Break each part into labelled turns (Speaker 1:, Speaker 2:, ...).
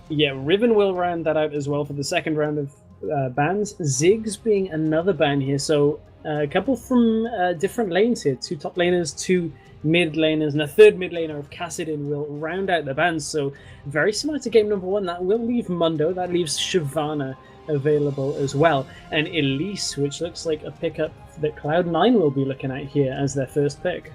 Speaker 1: Yeah, Riven will round that out as well for the second round of bans. Ziggs being another ban here, so a couple from different lanes here. Two top laners, two mid laners, and a third mid laner of Kassadin will round out the bans. So very similar to game number one. That will leave Mundo, that leaves Shyvana available as well. And Elise, which looks like a pickup that Cloud9 will be looking at here as their first pick.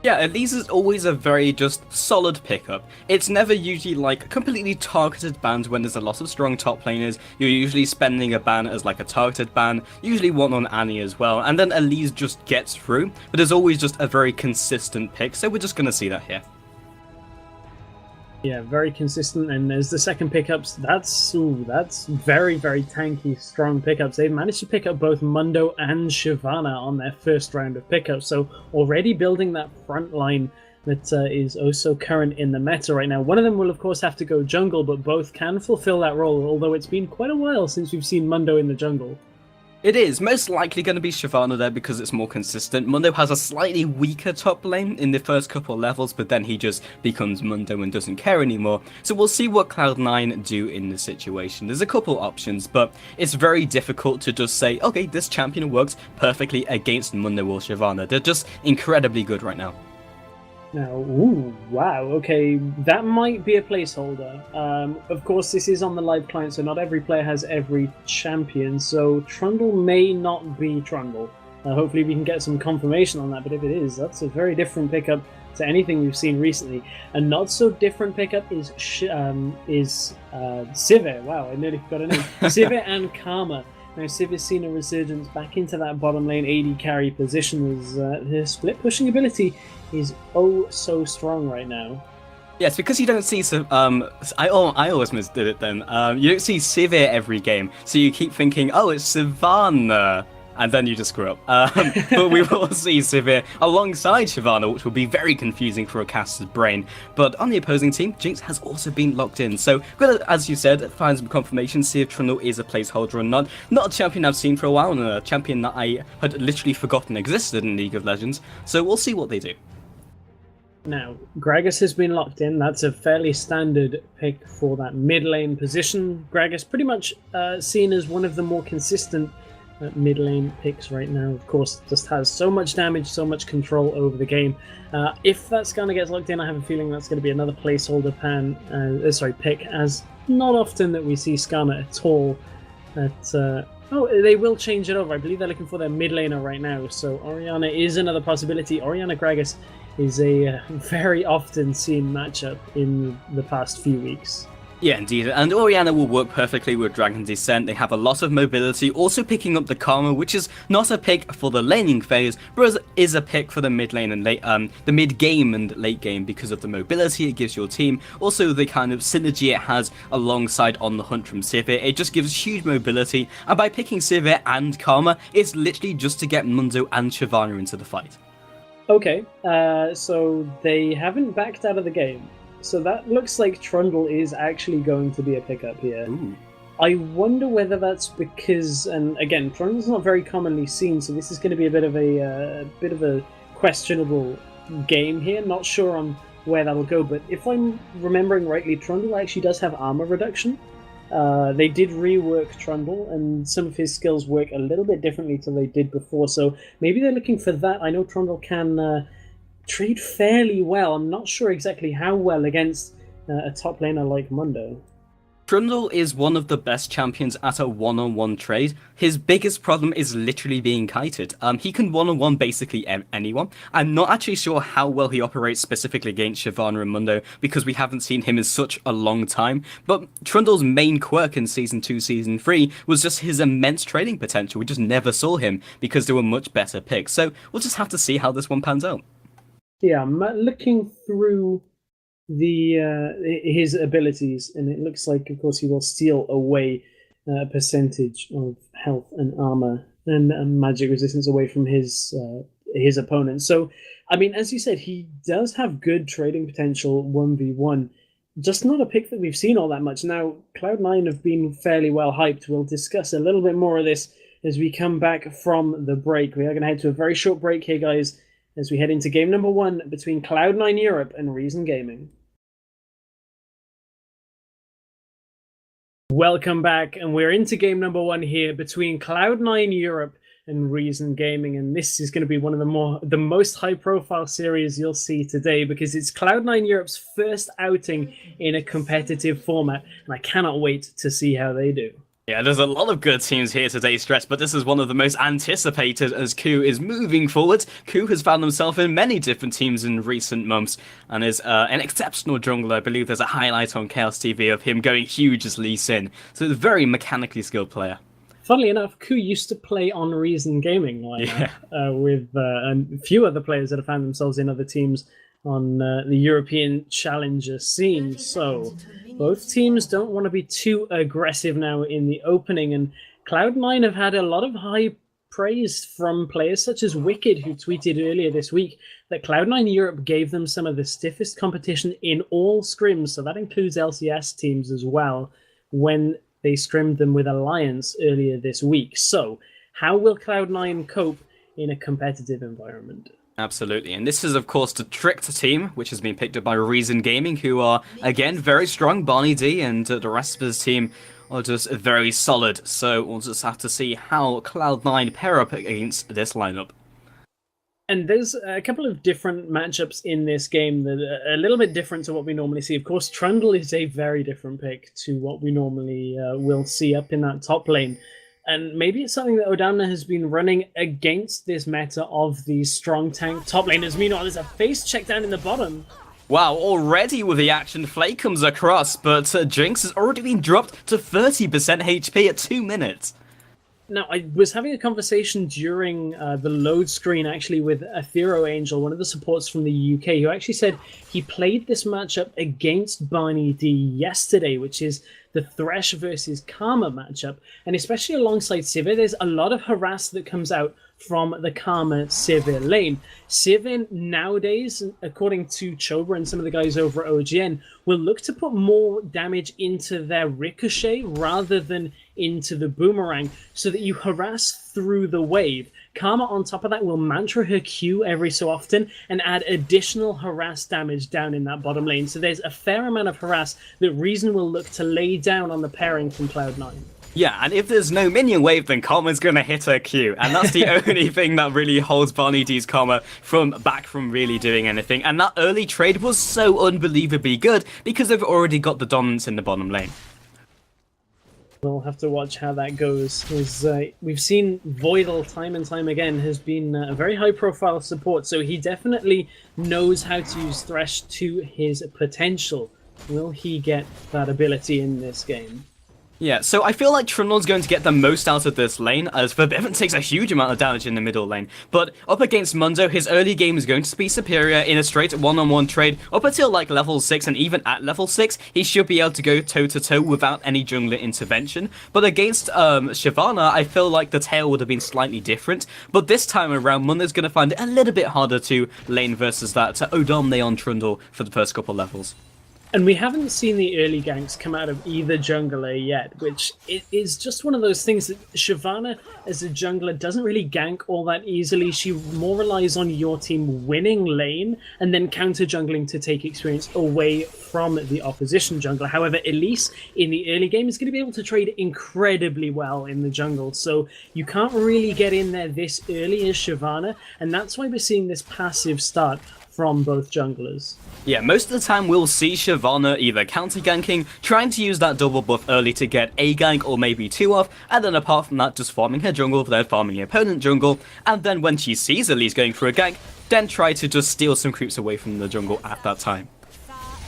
Speaker 2: Yeah, Elise is always a very just solid pickup. It's never usually like completely targeted bans when there's a lot of strong top laners. You're usually spending a ban as like a targeted ban, usually one on Annie as well, and then Elise just gets through, but there's always just a very consistent pick, so we're just gonna see that here.
Speaker 1: Yeah, very consistent. And as the second pickups, that's very, very tanky, strong pickups. They've managed to pick up both Mundo and Shyvana on their first round of pickups. So already building that front line that is also current in the meta right now. One of them will, of course, have to go jungle, but both can fulfill that role, although it's been quite a while since we've seen Mundo in the jungle.
Speaker 2: It is most likely going to be Shyvana there because it's more consistent. Mundo has a slightly weaker top lane in the first couple of levels, but then he just becomes Mundo and doesn't care anymore. So we'll see what Cloud9 do in this situation. There's a couple options, but it's very difficult to just say, okay, this champion works perfectly against Mundo or Shyvana. They're just incredibly good right now.
Speaker 1: Now, ooh, wow, okay, that might be a placeholder. Of course, this is on the live client, so not every player has every champion, so Trundle may not be Trundle. Hopefully we can get some confirmation on that, but if it is, that's a very different pickup to anything we've seen recently. A not so different pickup is Sivir. Wow, I nearly forgot her name. Sivir and Karma. Now, Sivir's seen a resurgence back into that bottom lane AD carry position as her split pushing ability is oh so strong right now.
Speaker 2: Yes, because you don't see I always misdid it then. You don't see Sivir every game, so you keep thinking, oh, it's Shyvana, and then you just screw up. But we will see Sivir alongside Shyvana, which will be very confusing for a caster's brain. But on the opposing team, Jinx has also been locked in. So, as you said, find some confirmation, see if Trundle is a placeholder or not. Not a champion I've seen for a while, and a champion that I had literally forgotten existed in League of Legends. So we'll see what they do.
Speaker 1: Now, Gragas has been locked in. That's a fairly standard pick for that mid lane position. Gragas pretty much seen as one of the more consistent mid lane picks right now. Of course, just has so much damage, so much control over the game. If that Skarner gets locked in, I have a feeling that's going to be another placeholder pick, as not often that we see Skarner at all. Oh, they will change it over. I believe they're looking for their mid laner right now. So Orianna is another possibility. Orianna Gragas is a very often seen matchup in the past few weeks.
Speaker 2: Yeah, indeed, and Orianna will work perfectly with Dragon Descent. They have a lot of mobility, also picking up the Karma, which is not a pick for the laning phase, but is a pick for the mid lane and the mid game and late game because of the mobility it gives your team. Also, the kind of synergy it has alongside On the Hunt from Sivir. It just gives huge mobility, and by picking Sivir and Karma, it's literally just to get Mundo and Shyvana into the fight.
Speaker 1: Okay, so they haven't backed out of the game. So that looks like Trundle is actually going to be a pickup here.
Speaker 2: Ooh.
Speaker 1: I wonder whether that's because, and again, Trundle's not very commonly seen, so this is going to be a bit of a questionable game here. Not sure on where that'll go, but if I'm remembering rightly, Trundle actually does have armor reduction. They did rework Trundle, and some of his skills work a little bit differently to they did before, so maybe they're looking for that. I know Trundle can trade fairly well. I'm not sure exactly how well against a top laner like Mundo.
Speaker 2: Trundle is one of the best champions at a one-on-one trade. His biggest problem is literally being kited. He can one-on-one basically anyone. I'm not actually sure how well he operates specifically against Shyvana and Mundo because we haven't seen him in such a long time. But Trundle's main quirk in Season 2, Season 3 was just his immense trading potential. We just never saw him because there were much better picks. So we'll just have to see how this one pans out.
Speaker 1: Yeah, I'm looking through his abilities, and it looks like, of course, he will steal away a percentage of health and armor and magic resistance away from his opponent. So, I mean, as you said, he does have good trading potential 1v1. Just not a pick that we've seen all that much. Now, Cloud9 have been fairly well hyped. We'll discuss a little bit more of this as we come back from the break. We are going to head to a very short break here, guys, as we head into game number 1 between Cloud9 Europe and Reason Gaming. Welcome back, and we're into game number 1 here between Cloud9 Europe and Reason Gaming, and this is going to be one of the most high-profile series you'll see today because it's Cloud9 Europe's first outing in a competitive format, and I cannot wait to see how they do.
Speaker 2: Yeah, there's a lot of good teams here today, Stress, but this is one of the most anticipated as Ku is moving forward. Ku has found himself in many different teams in recent months and is an exceptional jungler. I believe there's a highlight on Chaos TV of him going huge as Lee Sin. So he's a very mechanically skilled player.
Speaker 1: Funnily enough, Ku used to play on Reason Gaming with a few other players that have found themselves in other teams on the European Challenger scene. So both teams don't want to be too aggressive now in the opening, and Cloud9 have had a lot of high praise from players such as Wicked, who tweeted earlier this week that Cloud9 Europe gave them some of the stiffest competition in all scrims, so that includes LCS teams as well, when they scrimmed them with Alliance earlier this week. So how will Cloud9 cope in a competitive environment?
Speaker 2: Absolutely, and this is of course the Tricked team, which has been picked up by Reason Gaming, who are again very strong. Barney D and the rest of his team are just very solid, so we'll just have to see how Cloud9 pair up against this lineup.
Speaker 1: And there's a couple of different matchups in this game that are a little bit different to what we normally see. Of course, Trundle is a very different pick to what we normally will see up in that top lane. And maybe it's something that Odamna has been running against this meta of these strong tank top laners. Meanwhile, there's a face check down in the bottom.
Speaker 2: Wow, already with the action, Flay comes across, but Jinx has already been dropped to 30% HP at 2 minutes.
Speaker 1: Now, I was having a conversation during the load screen, actually, with Athero Angel, one of the supports from the UK, who actually said he played this matchup against Barney D yesterday, which is the Thresh versus Karma matchup. And especially alongside Sivir, there's a lot of harass that comes out from the Karma Sivir lane. Sivir nowadays, according to Choba and some of the guys over at OGN, will look to put more damage into their ricochet rather than into the boomerang, so that you harass through the wave. Karma, on top of that, will mantra her Q every so often and add additional harass damage down in that bottom lane. So there's a fair amount of harass that Reason will look to lay down on the pairing from Cloud9.
Speaker 2: Yeah, and if there's no minion wave, then Karma's gonna hit her Q, and that's the only thing that really holds Barney D's Karma back from really doing anything. And that early trade was so unbelievably good because they've already got the dominance in the bottom lane.
Speaker 1: We'll have to watch how that goes. We've seen Voidal time and time again has been a very high-profile support, so he definitely knows how to use Thresh to his potential. Will he get that ability in this game?
Speaker 2: Yeah, so I feel like Trundle's going to get the most out of this lane, as Verbevan takes a huge amount of damage in the middle lane. But up against Mundo, his early game is going to be superior in a straight one-on-one trade. Up until like level 6, and even at level 6, he should be able to go toe-to-toe without any jungler intervention. But against Shyvana, I feel like the tail would have been slightly different. But this time around, Mundo's going to find it a little bit harder to lane versus that Odomne on Trundle for the first couple levels.
Speaker 1: And we haven't seen the early ganks come out of either jungler yet, which is just one of those things that Shyvana, as a jungler, doesn't really gank all that easily. She more relies on your team winning lane and then counter-jungling to take experience away from the opposition jungler. However, Elise, in the early game, is going to be able to trade incredibly well in the jungle, so you can't really get in there this early as Shyvana, and that's why we're seeing this passive start from both junglers.
Speaker 2: Yeah, most of the time we'll see Shyvana either counter-ganking, trying to use that double buff early to get a gank or maybe 2 off, and then apart from that just farming her jungle, then farming the opponent jungle, and then when she sees Elise going for a gank, then try to just steal some creeps away from the jungle at that time.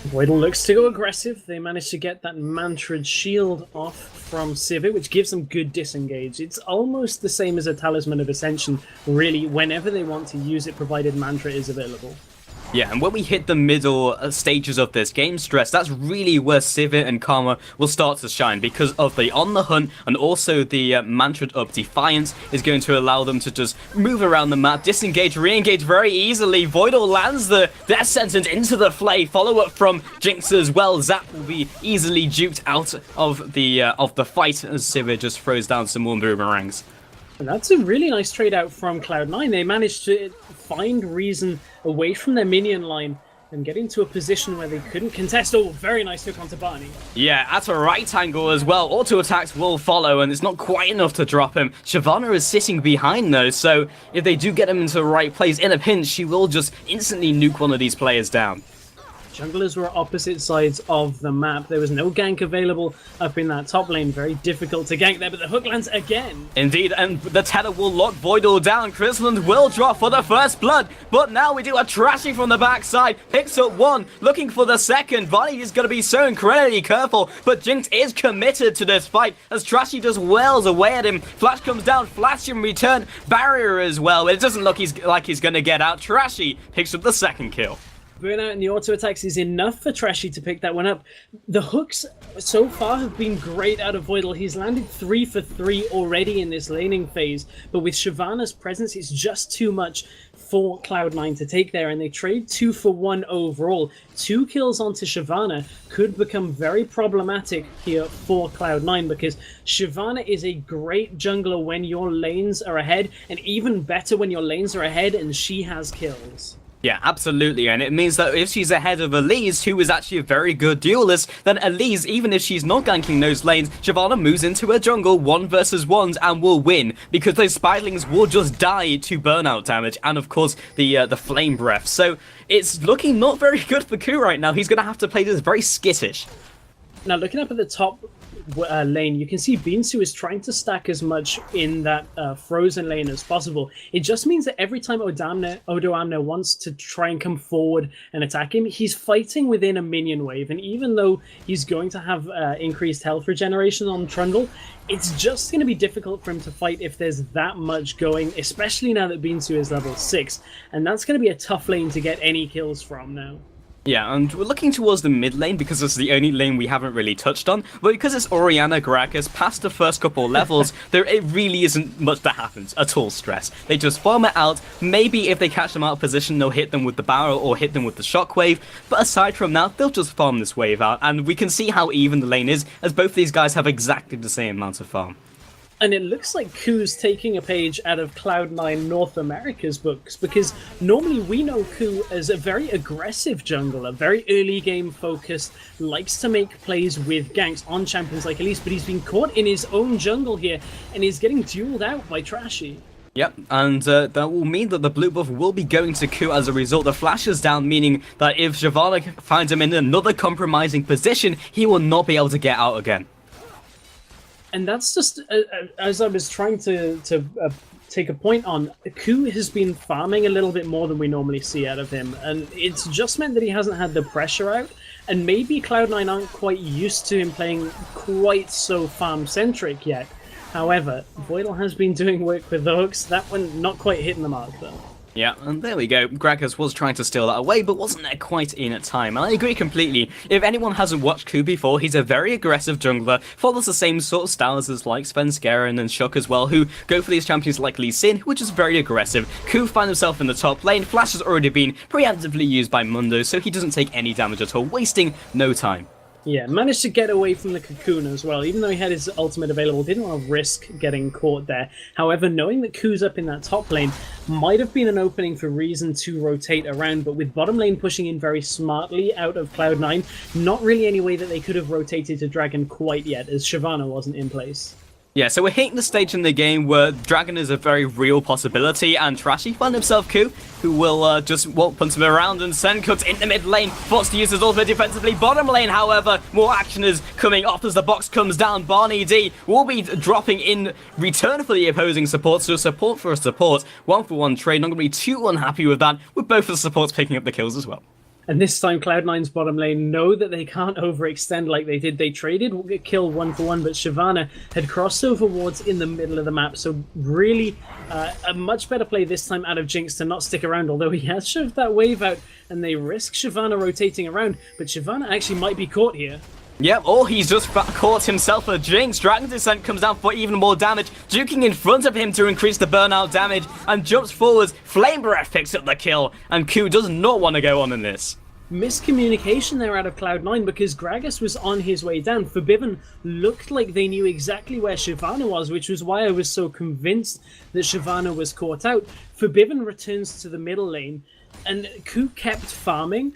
Speaker 1: Voidal looks to go aggressive. They managed to get that mantraed shield off from Sivir, which gives them good disengage. It's almost the same as a Talisman of Ascension, really, whenever they want to use it, provided mantra is available.
Speaker 2: Yeah, and when we hit the middle stages of this game, Stress, that's really where Sivir and Karma will start to shine, because of the On the Hunt, and also the mantraed up Defiance is going to allow them to just move around the map, disengage, re-engage very easily. Voidal lands the Death Sentence into the Flay, follow-up from Jinx as well. Zap will be easily duped out of the fight as Sivir just throws down some more boomerangs.
Speaker 1: And that's a really nice trade out from Cloud9. They managed to find Reason away from their minion line and get into a position where they couldn't contest. Oh, very nice hook onto Barney.
Speaker 2: Yeah, at a right angle as well. Auto attacks will follow, and it's not quite enough to drop him. Shyvana is sitting behind though, so if they do get him into the right place in a pinch, she will just instantly nuke one of these players down.
Speaker 1: Junglers were opposite sides of the map. There was no gank available up in that top lane. Very difficult to gank there, but the hook lands again.
Speaker 2: Indeed, and the tether will lock Voidal down. Chrisland will drop for the first blood, but now we do a trashing from the backside. Picks up one, looking for the second. Bonnie is going to be so incredibly careful, but Jinx is committed to this fight as Trashy just wails away at him. Flash comes down, Flash in return, barrier as well, but it doesn't look like he's going to get out. Trashy picks up the second kill.
Speaker 1: Burnout and the auto attacks is enough for Trashy to pick that one up. The hooks so far have been great out of Voidal. He's landed 3 for 3 already in this laning phase, but with Shyvana's presence, it's just too much for Cloud9 to take there, and they trade 2 for 1 overall. 2 kills onto Shyvana could become very problematic here for Cloud9 because Shyvana is a great jungler when your lanes are ahead, and even better when your lanes are ahead and she has kills.
Speaker 2: Yeah, absolutely, and it means that if she's ahead of Elise, who is actually a very good duelist, then Elise, even if she's not ganking those lanes, Shyvana moves into her jungle 1 versus 1s and will win, because those spiderlings will just die to burnout damage, and of course, the flame breath. So, it's looking not very good for Ku right now. He's going to have to play this very skittish. Now,
Speaker 1: looking up at the top lane, you can see Binsu is trying to stack as much in that frozen lane as possible. It just means that every time Odoamne wants to try and come forward and attack him, he's fighting within a minion wave, and even though he's going to have increased health regeneration on Trundle, it's just going to be difficult for him to fight if there's that much going, especially now that Binsu is level 6, and that's going to be a tough lane to get any kills from now.
Speaker 2: Yeah, and we're looking towards the mid lane because it's the only lane we haven't really touched on. But because it's Orianna Gragas past the first couple levels, it really isn't much that happens at all, Stress. They just farm it out. Maybe if they catch them out of position, they'll hit them with the barrel or hit them with the shockwave. But aside from that, they'll just farm this wave out. And we can see how even the lane is, as both these guys have exactly the same amount of farm.
Speaker 1: And it looks like Ku's taking a page out of Cloud9 North America's books, because normally we know Ku as a very aggressive jungler, very early game focused, likes to make plays with ganks on champions like Elise, but he's been caught in his own jungle here, and he's getting dueled out by Trashy.
Speaker 2: Yep, and that will mean that the blue buff will be going to Ku as a result. The flash is down, meaning that if Shyvana finds him in another compromising position, he will not be able to get out again.
Speaker 1: And that's just, as I was trying to take a point on, Ku has been farming a little bit more than we normally see out of him, and it's just meant that he hasn't had the pressure out, and maybe Cloud9 aren't quite used to him playing quite so farm-centric yet. However, Voidal has been doing work with the hooks. That one not quite hitting the mark, though.
Speaker 2: Yeah, and there we go. Gragas was trying to steal that away, but wasn't there quite in time. And I agree completely. If anyone hasn't watched Ku before, he's a very aggressive jungler, follows the same sort of styles as like Svenskeren and Shook as well, who go for these champions like Lee Sin, which is very aggressive. Ku finds himself in the top lane. Flash has already been preemptively used by Mundo, so he doesn't take any damage at all, wasting no time.
Speaker 1: Yeah, managed to get away from the cocoon as well. Even though he had his ultimate available, didn't want to risk getting caught there. However, knowing that Ku's up in that top lane might have been an opening for Reason to rotate around, but with bottom lane pushing in very smartly out of Cloud9, not really any way that they could have rotated to Dragon quite yet, as Shyvana wasn't in place.
Speaker 2: Yeah, so we're hitting the stage in the game where Dragon is a very real possibility, and Trashy finds himself Ku, who will just punt him around and send cuts in the mid lane, forced to use his ultimate defensively. Bottom lane, however, more action is coming off as the box comes down. Barney D will be dropping in return for the opposing support, so support for a support. 1-for-1 trade, not going to be too unhappy with that, with both of the supports picking up the kills as well.
Speaker 1: And this time, Cloud9's bottom lane know that they can't overextend like they did. They traded kill 1-for-1, but Shyvana had crossed over wards in the middle of the map. So really, a much better play this time out of Jinx to not stick around, although he has shoved that wave out, and they risk Shyvana rotating around. But Shyvana actually might be caught here.
Speaker 2: Yep, or he's just caught himself a Jinx. Dragon Descent comes down for even more damage, juking in front of him to increase the burnout damage, and jumps forwards. Flame Breath picks up the kill, and Ku does not want to go on in this.
Speaker 1: Miscommunication there out of Cloud9, because Gragas was on his way down. Forbidden looked like they knew exactly where Shyvana was, which was why I was so convinced that Shyvana was caught out. Forbidden returns to the middle lane, and Ku kept farming,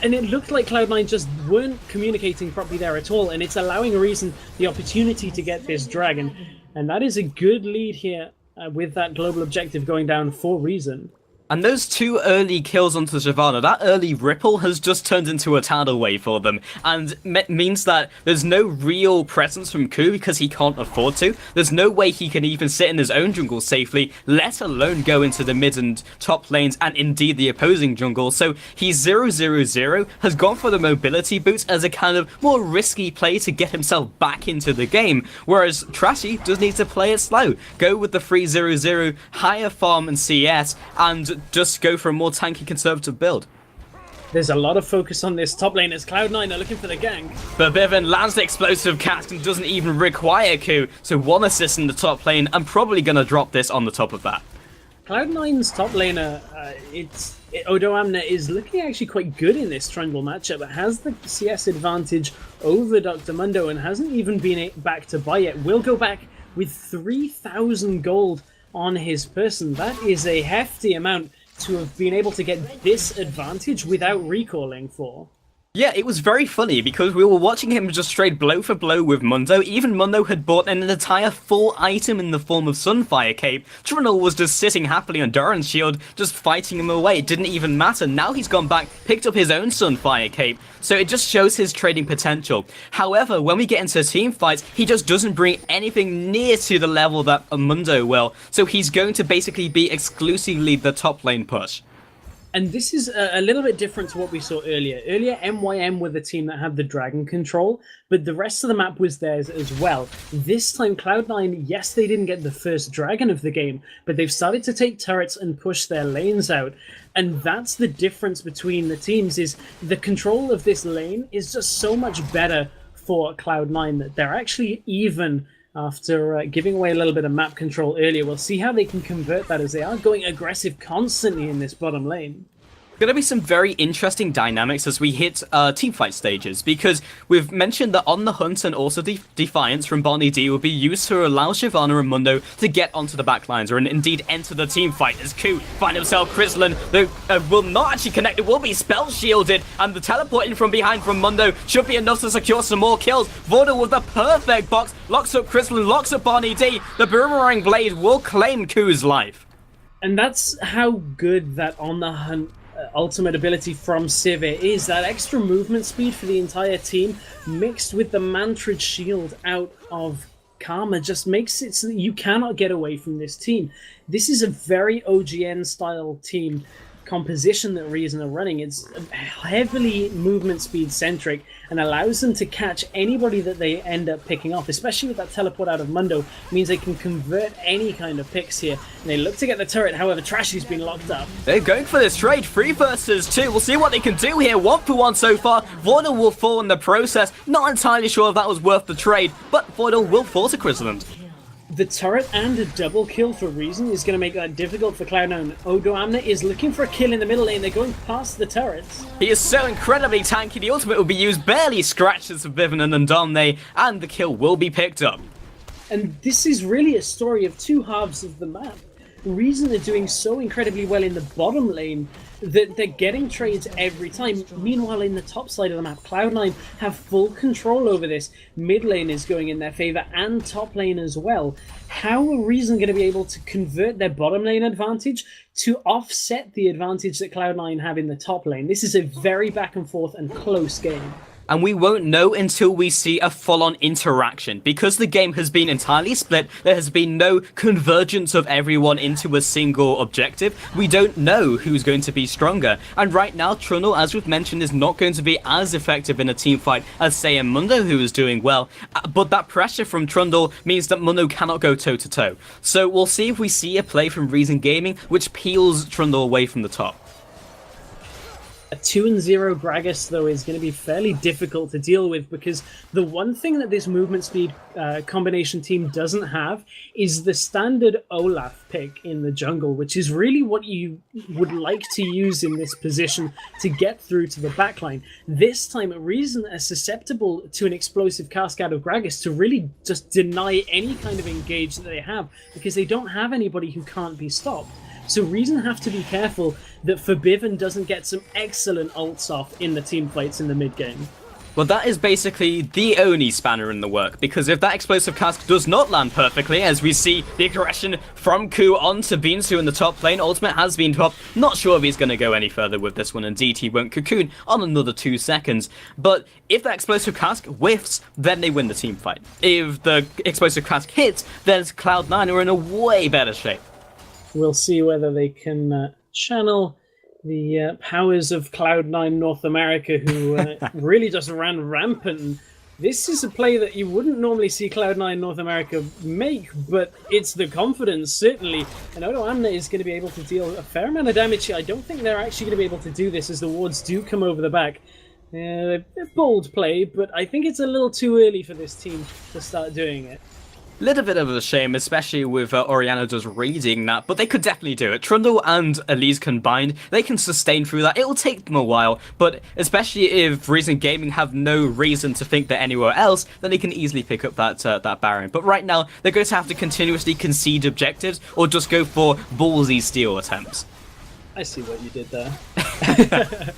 Speaker 1: And it looked like Cloud9 just weren't communicating properly there at all, and it's allowing Reason the opportunity to get this dragon. And that is a good lead here with that global objective going down for Reason.
Speaker 2: And those 2 early kills onto Shyvana, that early ripple has just turned into a tidal wave for them, and means that there's no real presence from Ku because he can't afford to. There's no way he can even sit in his own jungle safely, let alone go into the mid and top lanes and indeed the opposing jungle. So he's 0-0-0, has gone for the mobility boots as a kind of more risky play to get himself back into the game, whereas Trashy does need to play it slow, go with the 3-0-0, higher farm and CS, and just go for a more tanky conservative build.
Speaker 1: There's a lot of focus on this top lane as Cloud9 are looking for the gank.
Speaker 2: But Bivin lands the explosive cast and doesn't even require Q, so 1 assist in the top lane. I'm probably going to drop this on the top of that.
Speaker 1: Cloud9's top laner, Odo Amna, is looking actually quite good in this Trundle matchup. It has the CS advantage over Dr. Mundo and hasn't even been back to buy yet. Will go back with 3,000 gold on his person. That is a hefty amount to have been able to get this advantage without recalling for.
Speaker 2: Yeah, it was very funny because we were watching him just trade blow for blow with Mundo. Even Mundo had bought an entire full item in the form of Sunfire Cape. Trundle was just sitting happily on Doran's shield, just fighting him away. It didn't even matter. Now he's gone back, picked up his own Sunfire Cape. So it just shows his trading potential. However, when we get into team fights, he just doesn't bring anything near to the level that Mundo will. So he's going to basically be exclusively the top lane push.
Speaker 1: And this is a little bit different to what we saw earlier. Earlier, MYM were the team that had the dragon control, but the rest of the map was theirs as well. This time, Cloud9, yes, they didn't get the first dragon of the game, but they've started to take turrets and push their lanes out. And that's the difference between the teams, is the control of this lane is just so much better for Cloud9 that they're actually even after giving away a little bit of map control earlier. We'll see how they can convert that, as they are going aggressive constantly in this bottom lane.
Speaker 2: Going to be some very interesting dynamics as we hit teamfight stages, because we've mentioned that On the Hunt and also Defiance from Bonnie D will be used to allow Shyvana and Mundo to get onto the backlines, or indeed enter the teamfight, as Ku find himself Chrysalin, that will not actually connect, it will be spell shielded, and the teleporting from behind from Mundo should be enough to secure some more kills. Vorda with the perfect box, locks up Chrysalin, locks up Bonnie D, the Boomerang Blade will claim Ku's life.
Speaker 1: And that's how good that On the Hunt ultimate ability from Sivir is. That extra movement speed for the entire team mixed with the Mantrid shield out of Karma just makes it so that you cannot get away from this team. This is a very OGN style team composition that Reason are running. It's heavily movement speed centric and allows them to catch anybody that they end up picking off, especially with that teleport out of Mundo. Means they can convert any kind of picks here. And they look to get the turret, however Trashy's been locked up.
Speaker 2: They're going for this trade, 3 versus 2. We'll see what they can do here, 1 for 1 so far. Voidal will fall in the process. Not entirely sure if that was worth the trade, but Voidal will fall to Chrysalim.
Speaker 1: The turret and a double kill for Reason is going to make that difficult for Cloud9. Odo Amna is looking for a kill in the middle lane. They're going past the turrets.
Speaker 2: He is so incredibly tanky. The ultimate will be used, barely scratches for Vivian and Domne, and the kill will be picked up.
Speaker 1: And this is really a story of 2 halves of the map. Reason are doing so incredibly well in the bottom lane that they're getting trades every time. Meanwhile, in the top side of the map, Cloud9 have full control over this. Mid lane is going in their favor, and top lane as well. How are Reason going to be able to convert their bottom lane advantage to offset the advantage that Cloud9 have in the top lane? This is a very back and forth and close game.
Speaker 2: And we won't know until we see a full-on interaction. Because the game has been entirely split, there has been no convergence of everyone into a single objective. We don't know who's going to be stronger. And right now, Trundle, as we've mentioned, is not going to be as effective in a team fight as, say, a Mundo, who is doing well. But that pressure from Trundle means that Mundo cannot go toe-to-toe. So we'll see if we see a play from Reason Gaming, which peels Trundle away from the top.
Speaker 1: A 2-0 Gragas, though, is going to be fairly difficult to deal with, because the one thing that this movement speed combination team doesn't have is the standard Olaf pick in the jungle, which is really what you would like to use in this position to get through to the backline. This time, Reason are susceptible to an explosive cast out of Gragas to really just deny any kind of engage that they have, because they don't have anybody who can't be stopped. So Reason have to be careful that Forbiven doesn't get some excellent ults off in the team fights in the mid game.
Speaker 2: Well, that is basically the only spanner in the work, because if that explosive cask does not land perfectly, as we see the aggression from Ku onto Binsu in the top lane, ultimate has been dropped. Not sure if he's going to go any further with this one. Indeed, he won't cocoon on another 2 seconds. But if that explosive cask whiffs, then they win the team fight. If the explosive cask hits, then Cloud9 are in a way better shape.
Speaker 1: We'll see whether they can channel the powers of Cloud9 North America, who really just ran rampant. This is a play that you wouldn't normally see Cloud9 North America make, but it's the confidence, certainly. And Odo Amna is going to be able to deal a fair amount of damage here. I don't think they're actually going to be able to do this as the wards do come over the back. Bold play, but I think it's a little too early for this team to start doing it.
Speaker 2: Little bit of a shame, especially with Oriana just reading that, but they could definitely do it. Trundle and Elise combined, they can sustain through that. It'll take them a while, but especially if Reason Gaming have no reason to think they're anywhere else, then they can easily pick up that Baron. But right now, they're going to have to continuously concede objectives or just go for ballsy steal attempts.
Speaker 1: I see what you did there.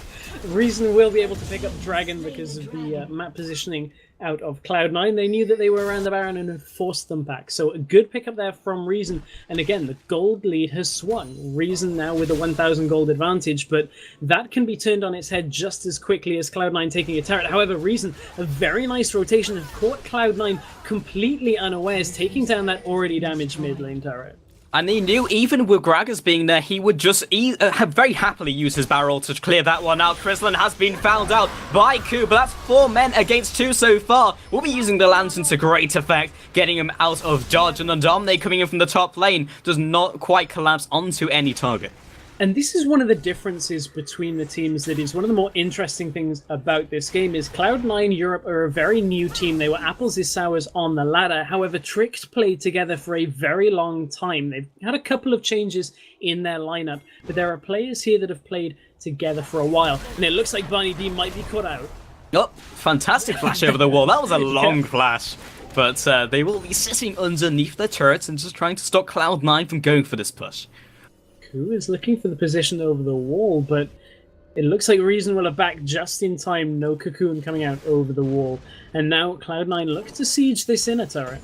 Speaker 1: Reason will be able to pick up Dragon because of the map positioning out of Cloud9. They knew that they were around the Baron and had forced them back. So a good pickup there from Reason. And again, the gold lead has swung. Reason now with a 1,000 gold advantage, but that can be turned on its head just as quickly as Cloud9 taking a turret. However, Reason, a very nice rotation, have caught Cloud9 completely unawares, taking down that already damaged mid lane turret.
Speaker 2: And he knew even with Gragas being there, he would just very happily use his barrel to clear that one out. Chrislin has been found out by Ku, but that's 4 men against 2 so far. We'll be using the Lantern to great effect, getting him out of dodge, and Ndomne coming in from the top lane does not quite collapse onto any target.
Speaker 1: And this is one of the differences between the teams that is one of the more interesting things about this game is Cloud9 Europe are a very new team. They were apples to sours on the ladder. However, Tricked played together for a very long time. They've had a couple of changes in their lineup, but there are players here that have played together for a while. And it looks like Barney D might be cut out.
Speaker 2: Oh, fantastic flash over the wall. That was a long flash. But they will be sitting underneath their turrets and just trying to stop Cloud9 from going for this push.
Speaker 1: Ku is looking for the position over the wall, but it looks like Reason will have back just in time. No Cocoon coming out over the wall. And now Cloud9 look to siege this inner turret.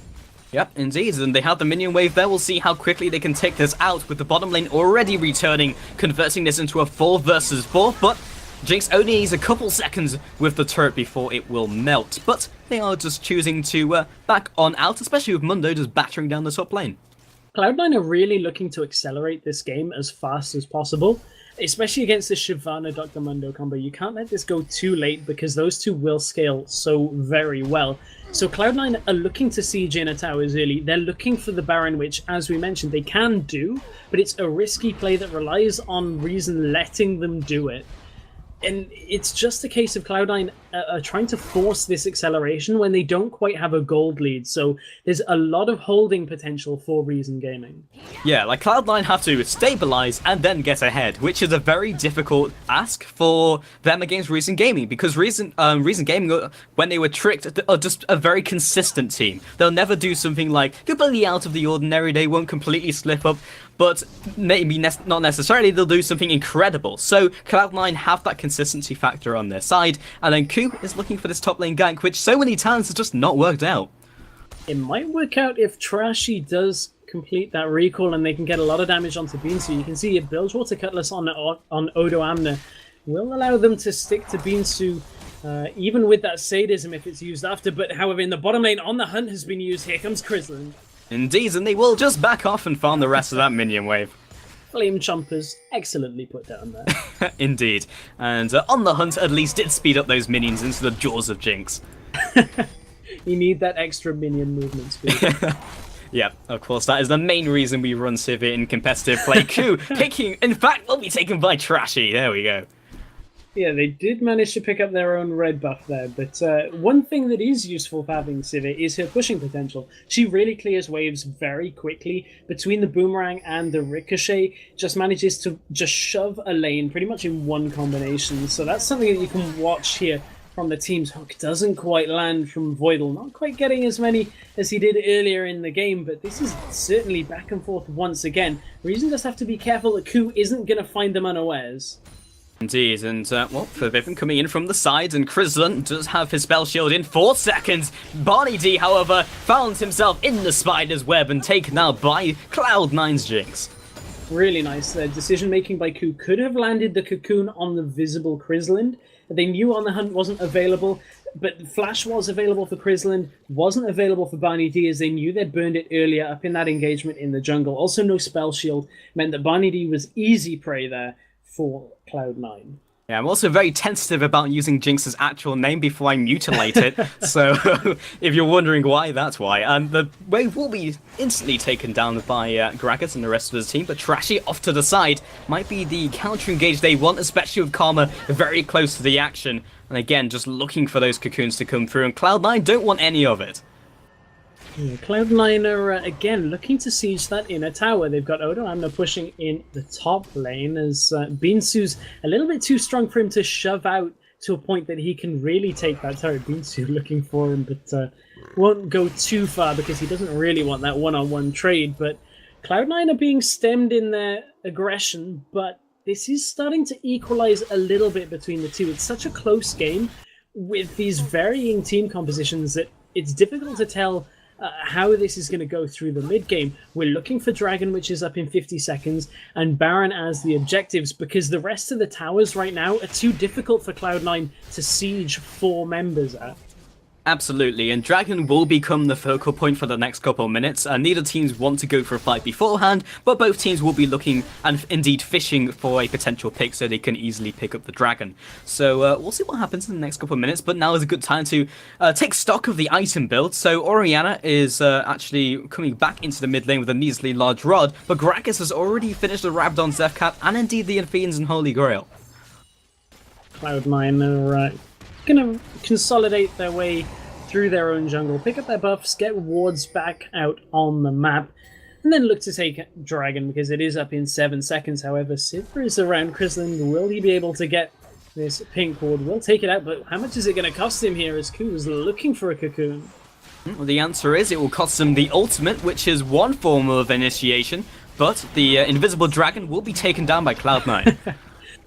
Speaker 2: Yep, indeed, and they have the minion wave there. We'll see how quickly they can take this out with the bottom lane already returning, converting this into a 4 versus 4, but Jinx only needs a couple seconds with the turret before it will melt. But they are just choosing to back on out, especially with Mundo just battering down the top lane.
Speaker 1: Cloud9 are really looking to accelerate this game as fast as possible, especially against the Shyvana Dr. Mundo combo. You can't let this go too late because those two will scale so very well. So Cloud9 are looking to siege inner towers early. They're looking for the Baron, which, as we mentioned, they can do, but it's a risky play that relies on Reason letting them do it. And it's just a case of Cloud9 trying to force this acceleration when they don't quite have a gold lead. So there's a lot of holding potential for Reason Gaming.
Speaker 2: Yeah, like Cloud9 have to stabilize and then get ahead, which is a very difficult ask for them against Reason Gaming, because Reason Gaming, when they were tricked, are just a very consistent team. They'll never do something like completely out of the ordinary. They won't completely slip up, but maybe not necessarily they'll do something incredible. So Cloud9 have that consistency factor on their side, and then Ku is looking for this top lane gank, which so many times has just not worked out.
Speaker 1: It might work out if Trashy does complete that recall and they can get a lot of damage onto Binsu. You can see a Bilgewater Cutlass on Odo Amna will allow them to stick to Binsu, even with that sadism if it's used after. But however, in the bottom lane, on the hunt has been used. Here comes Chrislin.
Speaker 2: Indeed, and they will just back off and farm the rest of that minion wave.
Speaker 1: Flame Chompers, excellently put down there.
Speaker 2: Indeed, and on the hunt at least did speed up those minions into the jaws of Jinx.
Speaker 1: You need that extra minion movement speed.
Speaker 2: Yeah, of course, that is the main reason we run Sivir in competitive play. Ku picking, in fact, will be taken by Trashy. There we go.
Speaker 1: Yeah, they did manage to pick up their own red buff there, but one thing that is useful for having Sivir is her pushing potential. She really clears waves very quickly. Between the boomerang and the ricochet, just manages to just shove a lane pretty much in one combination. So that's something that you can watch here from the team's hook doesn't quite land from Voidal. Not quite getting as many as he did earlier in the game, but this is certainly back and forth once again. Reason just have to be careful that Ku isn't going to find them unawares.
Speaker 2: Indeed, and well, Forbidden coming in from the side, and Crislin does have his spell shield in 4 seconds. Barney D, however, found himself in the spider's web and taken out by Cloud9's Jinx.
Speaker 1: Really nice decision making by Ku. Could have landed the cocoon on the visible Crislin. They knew On the Hunt wasn't available, but Flash was available for Crislin, wasn't available for Barney D, as they knew they'd burned it earlier up in that engagement in the jungle. Also, no spell shield meant that Barney D was easy prey there for Cloud9.
Speaker 2: Yeah, I'm also very tentative about using Jinx's actual name before I mutilate it, so if you're wondering why, that's why. And the wave will be instantly taken down by Gragas and the rest of his team, but Trashy off to the side might be the counter-engage they want, especially with Karma very close to the action. And again, just looking for those cocoons to come through, and Cloud9 don't want any of it.
Speaker 1: Yeah, Cloud9 are, again, looking to siege that inner tower. They've got Odo Amna pushing in the top lane as Binsu's a little bit too strong for him to shove out to a point that he can really take that turret. Binsu looking for him, but won't go too far because he doesn't really want that one-on-one trade. But Cloud9 are being stemmed in their aggression, but this is starting to equalize a little bit between the two. It's such a close game with these varying team compositions that it's difficult to tell how this is going to go through the mid game. We're looking for Dragon, which is up in 50 seconds, and Baron as the objectives, because the rest of the towers right now are too difficult for Cloud9 to siege 4 members at.
Speaker 2: Absolutely, and Dragon will become the focal point for the next couple of minutes. Neither teams want to go for a fight beforehand, but both teams will be looking and indeed fishing for a potential pick so they can easily pick up the Dragon. So we'll see what happens in the next couple of minutes, but now is a good time to take stock of the item build. So Orianna is actually coming back into the mid lane with a measly large rod, but Gragas has already finished the Rabdon Zefcat and indeed the Amphibians and Holy Grail.
Speaker 1: Cloud9 are going to consolidate their way through their own jungle, pick up their buffs, get wards back out on the map, and then look to take Dragon because it is up in 7 seconds. However, Sivir is around Crislin. Will he be able to get this pink ward? We'll take it out, but how much is it going to cost him here as Ku is looking for a cocoon?
Speaker 2: Well, the answer is it will cost him the ultimate, which is one form of initiation, but the invisible dragon will be taken down by Cloud9.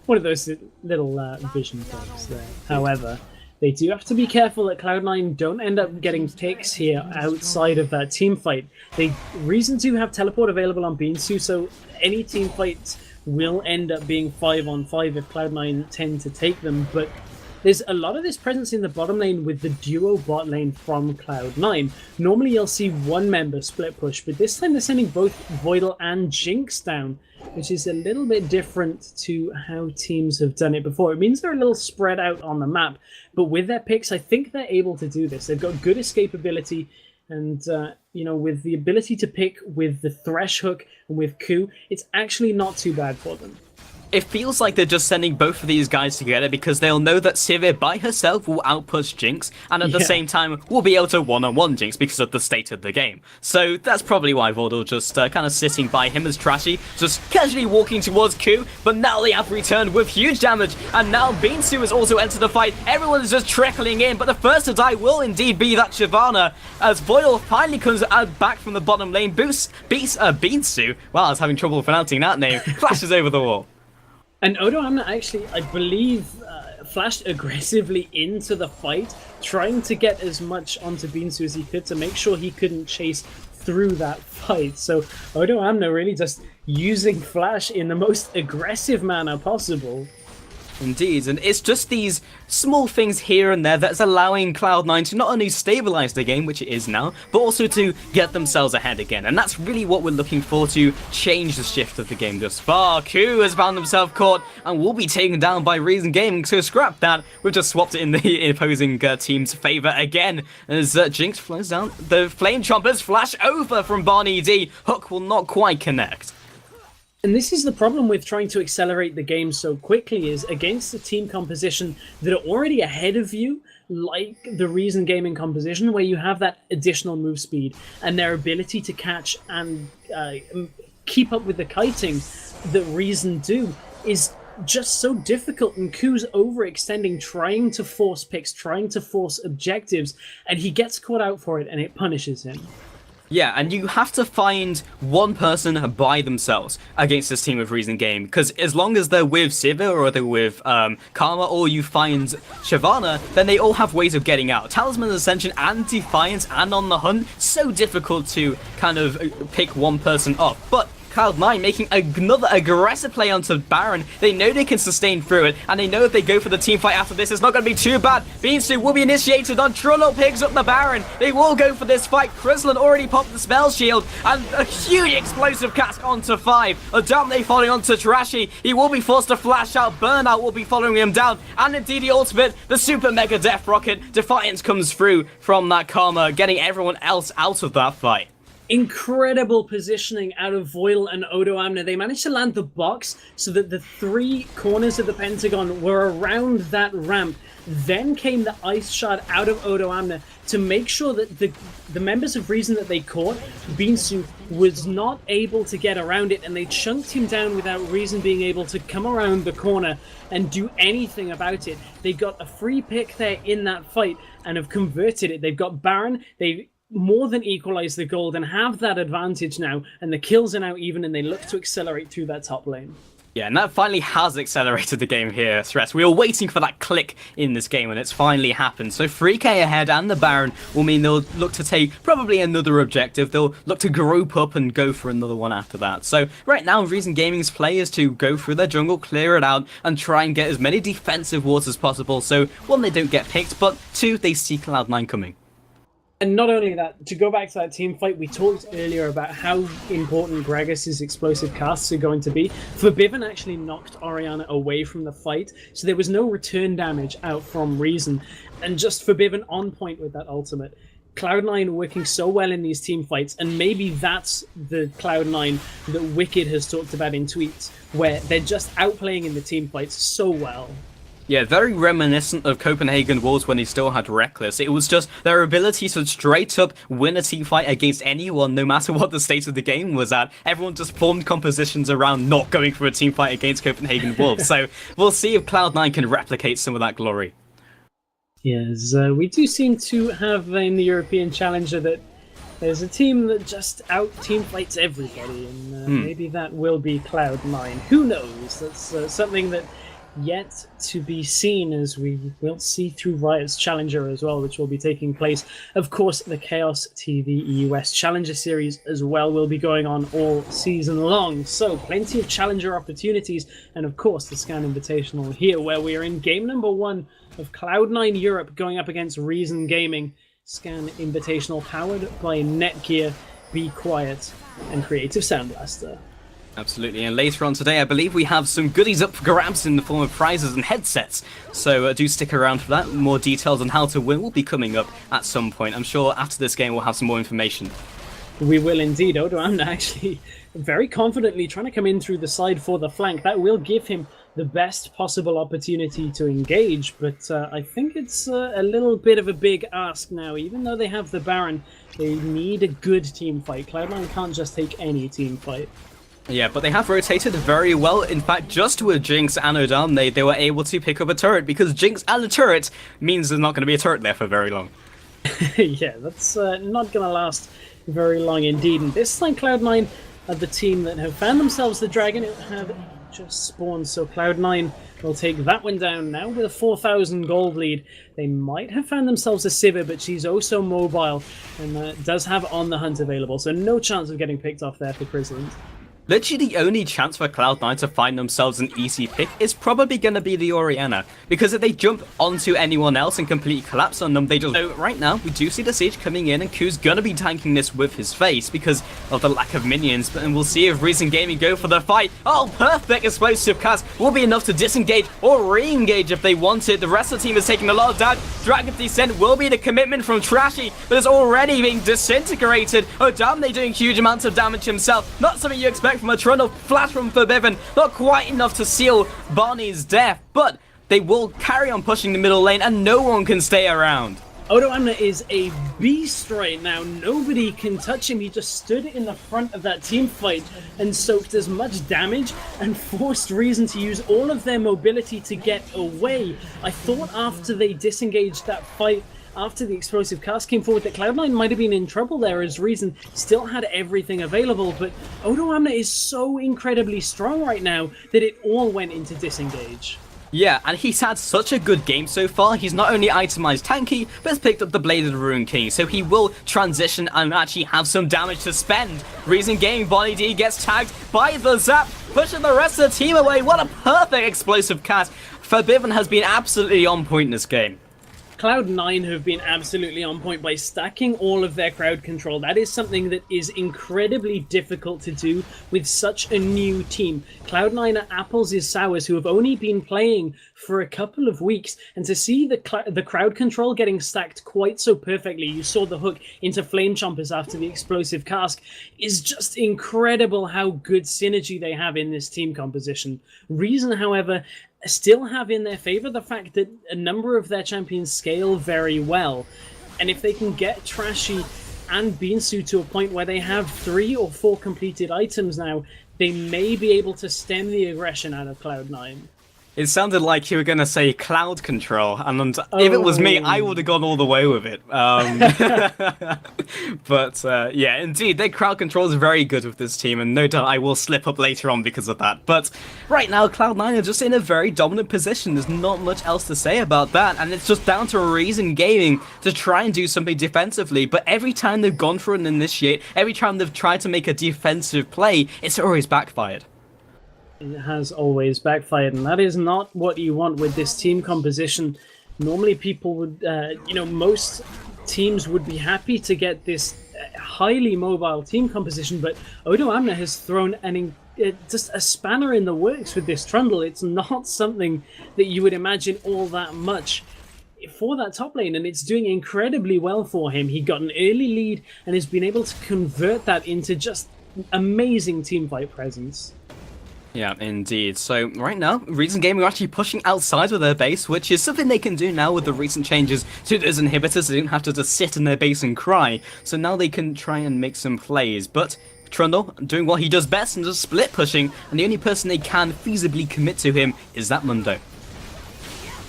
Speaker 1: One of those little vision bugs there. However, they do have to be careful that Cloud9 don't end up getting picks here outside of that team fight. They reason to have teleport available on Binsu, so any team fights will end up being 5-on-5 if Cloud9 tend to take them, but there's a lot of this presence in the bottom lane with the duo bot lane from Cloud9. Normally you'll see one member split push, but this time they're sending both Voidal and Jinx down, which is a little bit different to how teams have done it before. It means they're a little spread out on the map, but with their picks, I think they're able to do this. They've got good escapability, and you know, with the ability to pick with the Thresh hook and with Ku, it's actually not too bad for them.
Speaker 2: It feels like they're just sending both of these guys together because they'll know that Sivir by herself will outpush Jinx, and at the same time will be able to one-on-one Jinx because of the state of the game. So that's probably why Vordal just kind of sitting by him as Trashy, just casually walking towards Ku, but now they have returned with huge damage, and now Binsu has also entered the fight. Everyone is just trickling in, but the first to die will indeed be that Shyvana, as Voidal finally comes out back from the bottom lane, Binsu, wow, I was having trouble pronouncing that name, flashes over the wall.
Speaker 1: And Odo Amna actually, I believe, flashed aggressively into the fight, trying to get as much onto Binsu as he could to make sure he couldn't chase through that fight. So Odo Amna really just using Flash in the most aggressive manner possible.
Speaker 2: Indeed, and it's just these small things here and there that's allowing Cloud9 to not only stabilize the game, which it is now, but also to get themselves ahead again. And that's really what we're looking for to change the shift of the game thus far. Ku has found himself caught and will be taken down by Reason Gaming, so scrap that. We've just swapped it in the opposing team's favor again. As Jinx flows down, the Flame Chompers flash over from Barney D. Hook will not quite connect.
Speaker 1: And this is the problem with trying to accelerate the game so quickly, is against a team composition that are already ahead of you, like the Reason Gaming composition, where you have that additional move speed and their ability to catch and keep up with the kiting that Reason do, is just so difficult, and Ku's overextending, trying to force picks, trying to force objectives, and he gets caught out for it, and it punishes him.
Speaker 2: Yeah, and you have to find one person by themselves against this team of Reason Game, because as long as they're with Sivir or they're with Karma, or you find Shyvana, then they all have ways of getting out. Talisman Ascension and Defiance and On the Hunt, so difficult to kind of pick one person off. But Cloud9 making another aggressive play onto Baron. They know they can sustain through it, and they know if they go for the team fight after this, it's not going to be too bad. Beansu will be initiated on Trullo, picks up the Baron. They will go for this fight. Krislin already popped the spell shield, and a huge explosive cast onto 5. Adamne falling onto Trashy. He will be forced to flash out. Burnout will be following him down, and indeed the ultimate, the super mega death rocket. Defiance comes through from that Karma, getting everyone else out of that fight.
Speaker 1: Incredible positioning out of Voil and Odo Amna. They managed to land the box so that the 3 corners of the Pentagon were around that ramp. Then came the ice shot out of Odo Amna to make sure that the members of Reason that they caught, Beansu, was not able to get around it, and they chunked him down without Reason being able to come around the corner and do anything about it. They got a free pick there in that fight and have converted it. They've got Baron, they've more than equalize the gold and have that advantage now, and the kills are now even, and they look to accelerate through that top lane.
Speaker 2: Yeah, and that finally has accelerated the game here, Stress. We were waiting for that click in this game, and it's finally happened. So 3k ahead, and the Baron will mean they'll look to take probably another objective. They'll look to group up and go for another one after that. So right now, Reason Gaming's play is to go through their jungle, clear it out, and try and get as many defensive wards as possible. So 1, they don't get picked, but 2, they see Cloud9 coming.
Speaker 1: And not only that, to go back to that team fight, we talked earlier about how important Gragas' explosive casts are going to be. Forbiven actually knocked Orianna away from the fight, so there was no return damage out from Reason. And just Forbiven on point with that ultimate. Cloud9 working so well in these team fights, and maybe that's the Cloud9 that Wicked has talked about in tweets, where they're just outplaying in the team fights so well.
Speaker 2: Yeah, very reminiscent of Copenhagen Wolves when he still had Reckless. It was just their ability to straight up win a team fight against anyone, no matter what the state of the game was at. Everyone just formed compositions around not going for a team fight against Copenhagen Wolves. So we'll see if Cloud9 can replicate some of that glory.
Speaker 1: Yes, we do seem to have in the European Challenger that there's a team that just out-team fights everybody, and maybe that will be Cloud9. Who knows? That's something that yet to be seen, as we will see through Riot's Challenger as well, which will be taking place. Of course, the Chaos TV US Challenger Series as well will be going on all season long, so plenty of Challenger opportunities, and of course the Scan Invitational here, where we are in game number 1 of Cloud9 Europe going up against Reason Gaming. Scan Invitational powered by Netgear, Be Quiet, and Creative Sound Blaster.
Speaker 2: Absolutely, and later on today I believe we have some goodies up for grabs in the form of prizes and headsets, so do stick around for that. More details on how to win will be coming up at some point. I'm sure after this game we'll have some more information.
Speaker 1: We will indeed. Odo Amna actually very confidently trying to come in through the side for the flank. That will give him the best possible opportunity to engage, but I think it's a little bit of a big ask now. Even though they have the Baron, they need a good team fight. Cloud9 can't just take any team fight.
Speaker 2: Yeah, but they have rotated very well. In fact, just with Jinx and Odam, they were able to pick up a turret, because Jinx and a turret means there's not going to be a turret there for very long.
Speaker 1: Yeah, that's not going to last very long indeed. And this time Cloud9 are the team that have found themselves the dragon. It have just spawned, so Cloud9 will take that one down now with a 4,000 gold lead. They might have found themselves a Sivir, but she's oh so mobile and does have On the Hunt available, so no chance of getting picked off there for Krislin.
Speaker 2: Literally the only chance for Cloud9 to find themselves an easy pick is probably going to be the Orianna, because if they jump onto anyone else and completely collapse on them, they just... So right now, we do see the Siege coming in, and Q's going to be tanking this with his face because of the lack of minions, and we'll see if Reason Gaming go for the fight. Oh, perfect explosive cast will be enough to disengage or re-engage if they want it. The rest of the team is taking a lot of damage. Dragon Descent will be the commitment from Trashy, but it's already being disintegrated. Oh damn, they're doing huge amounts of damage himself. Not something you expect from a Trundle. Flash from Forbiven, not quite enough to seal Barney's death, but they will carry on pushing the middle lane and no one can stay around.
Speaker 1: Odo Amna is a beast right now. Nobody can touch him. He just stood in the front of that team fight and soaked as much damage and forced Reason to use all of their mobility to get away. I thought after they disengaged that fight, after the explosive cast came forward, that Cloud9 might have been in trouble there as Reason still had everything available, but Odo Amna is so incredibly strong right now that it all went into disengage.
Speaker 2: Yeah, and he's had such a good game so far. He's not only itemized tanky, but has picked up the Blade of the Ruin King, so he will transition and actually have some damage to spend. Reason Gaming Bonnie D gets tagged by the Zap, pushing the rest of the team away. What a perfect explosive cast. Forbidden has been absolutely on point in this game.
Speaker 1: Cloud9 have been absolutely on point by stacking all of their crowd control. That is something that is incredibly difficult to do with such a new team. Cloud9 are apples is sours who have only been playing for a couple of weeks, and to see the crowd control getting stacked quite so perfectly, you saw the hook into Flame Chompers after the explosive cask, is just incredible how good synergy they have in this team composition. Reason, however, still have in their favor the fact that a number of their champions scale very well, and if they can get Trashy and Beansu to a point where they have 3 or 4 completed items now, they may be able to stem the aggression out of Cloud9.
Speaker 2: It sounded like you were going to say cloud control, and if it was me, I would have gone all the way with it. But yeah, indeed, their crowd control is very good with this team, and no doubt I will slip up later on because of that. But right now, Cloud9 are just in a very dominant position. There's not much else to say about that, and it's just down to Reason Gaming to try and do something defensively. But every time they've gone for an initiate, every time they've tried to make a defensive play, it's always backfired.
Speaker 1: It has always backfired, and that is not what you want with this team composition. Normally people would, most teams would be happy to get this highly mobile team composition, but Odo Amna has thrown just a spanner in the works with this Trundle. It's not something that you would imagine all that much for that top lane, and it's doing incredibly well for him. He got an early lead and has been able to convert that into just amazing teamfight presence.
Speaker 2: Yeah, indeed. So right now, Reason Gaming are actually pushing outside of their base, which is something they can do now with the recent changes to those inhibitors. They don't have to just sit in their base and cry. So now they can try and make some plays. But Trundle doing what he does best and just split pushing, and the only person they can feasibly commit to him is that Mundo.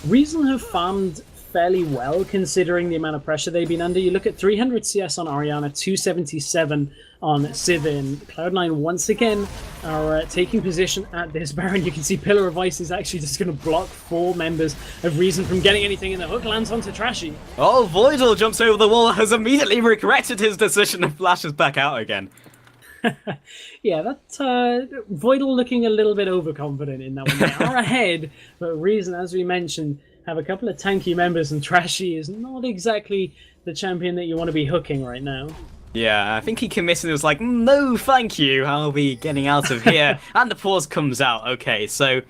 Speaker 1: Reason have farmed fairly well considering the amount of pressure they've been under. You look at 300 CS on Orianna, 277 on Sivir. Cloud9 once again are taking position at this Baron. You can see Pillar of Ice is actually just going to block 4 members of Reason from getting anything in the hook. Lands onto Trashy.
Speaker 2: Oh, Voidal jumps over the wall, has immediately regretted his decision and flashes back out again.
Speaker 1: Yeah, that Voidal looking a little bit overconfident in that one. They are ahead, but Reason, as we mentioned, have a couple of tanky members, and Trashy is not exactly the champion that you want to be hooking right now.
Speaker 2: Yeah, I think he committed and was like, no, thank you, I'll be getting out of here. And the pause comes out. Okay, so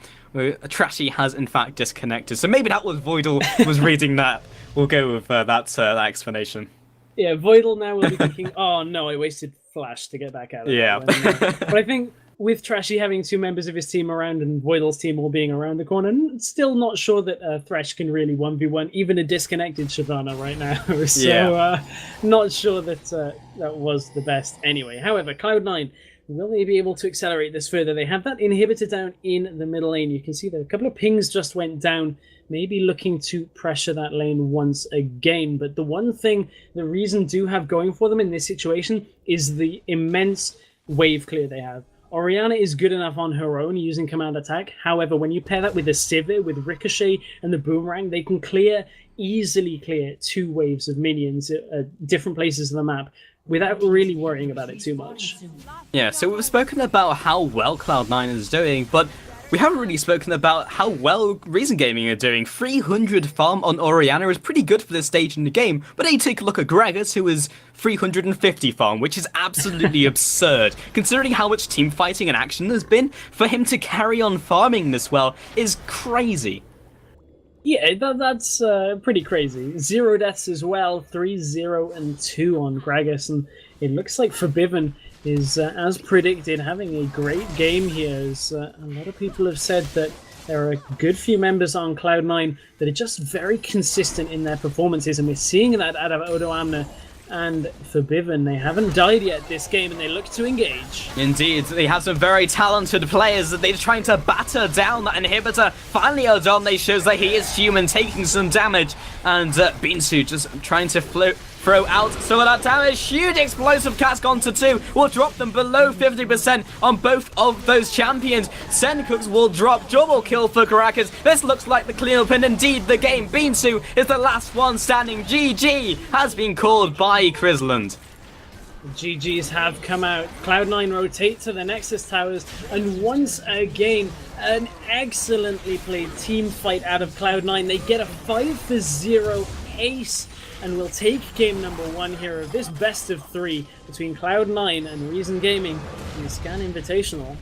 Speaker 2: Trashy has in fact disconnected. So maybe that was Voidal was reading that. We'll go with that explanation. Yeah,
Speaker 1: Voidal now will be thinking, oh no, I wasted Flash to get back out of that. But I think with Trashy having 2 members of his team around and Voidal's team all being around the corner, still not sure that Thresh can really 1v1 even a disconnected Shyvana right now. So not sure that that was the best anyway. However, Cloud9, will they be able to accelerate this further? They have that inhibitor down in the middle lane. You can see that a couple of pings just went down, maybe looking to pressure that lane once again. But the one thing the Reason do have going for them in this situation is the immense wave clear they have. Orianna is good enough on her own using command attack. However, when you pair that with the Sivir, with Ricochet and the Boomerang, they can easily clear 2 waves of minions at different places of the map without really worrying about it too much.
Speaker 2: Yeah, so we've spoken about how well Cloud9 is doing, but we haven't really spoken about how well Reason Gaming are doing. 300 farm on Orianna is pretty good for this stage in the game, but then you take a look at Gragas, who is 350 farm, which is absolutely absurd. Considering how much team fighting and action there's been, for him to carry on farming this well is crazy.
Speaker 1: Yeah, that's pretty crazy. 0 deaths as well, 3-0 and 2 on Gragas, and it looks like Forbidden is, as predicted, having a great game here. As a lot of people have said that There are a good few members on Cloud9 that are just very consistent in their performances, and we're seeing that out of Odo Amna and Forbiven. They haven't died yet this game, and they look to engage.
Speaker 2: Indeed, they have some very talented players that they're trying to batter down that inhibitor. Finally, Odone shows that he is human, taking some damage, and Binsu just trying to throw out some of that damage. Huge explosive cast onto 2 will drop them below 50% on both of those champions. Sencooks will drop double kill for Caracas. This looks like the cleanup and indeed the game. Binsu is the last one standing. GG has been called by Chrisland.
Speaker 1: GGs have come out. Cloud9 rotate to the Nexus Towers, and once again, an excellently played team fight out of Cloud9. They get a 5-0 ace, and we'll take game number 1 here of this best of 3 between Cloud9 and Reason Gaming in the Scan Invitational.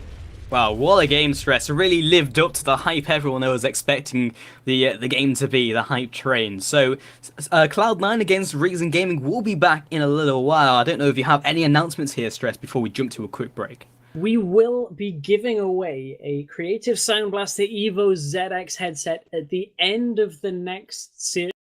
Speaker 2: Wow, what a game, Stress. It really lived up to the hype everyone was expecting the game to be, the hype train. So, Cloud9 against Reason Gaming will be back in a little while. I don't know if you have any announcements here, Stress, before we jump to a quick break.
Speaker 1: We will be giving away a Creative Sound Blaster Evo ZX headset at the end of the next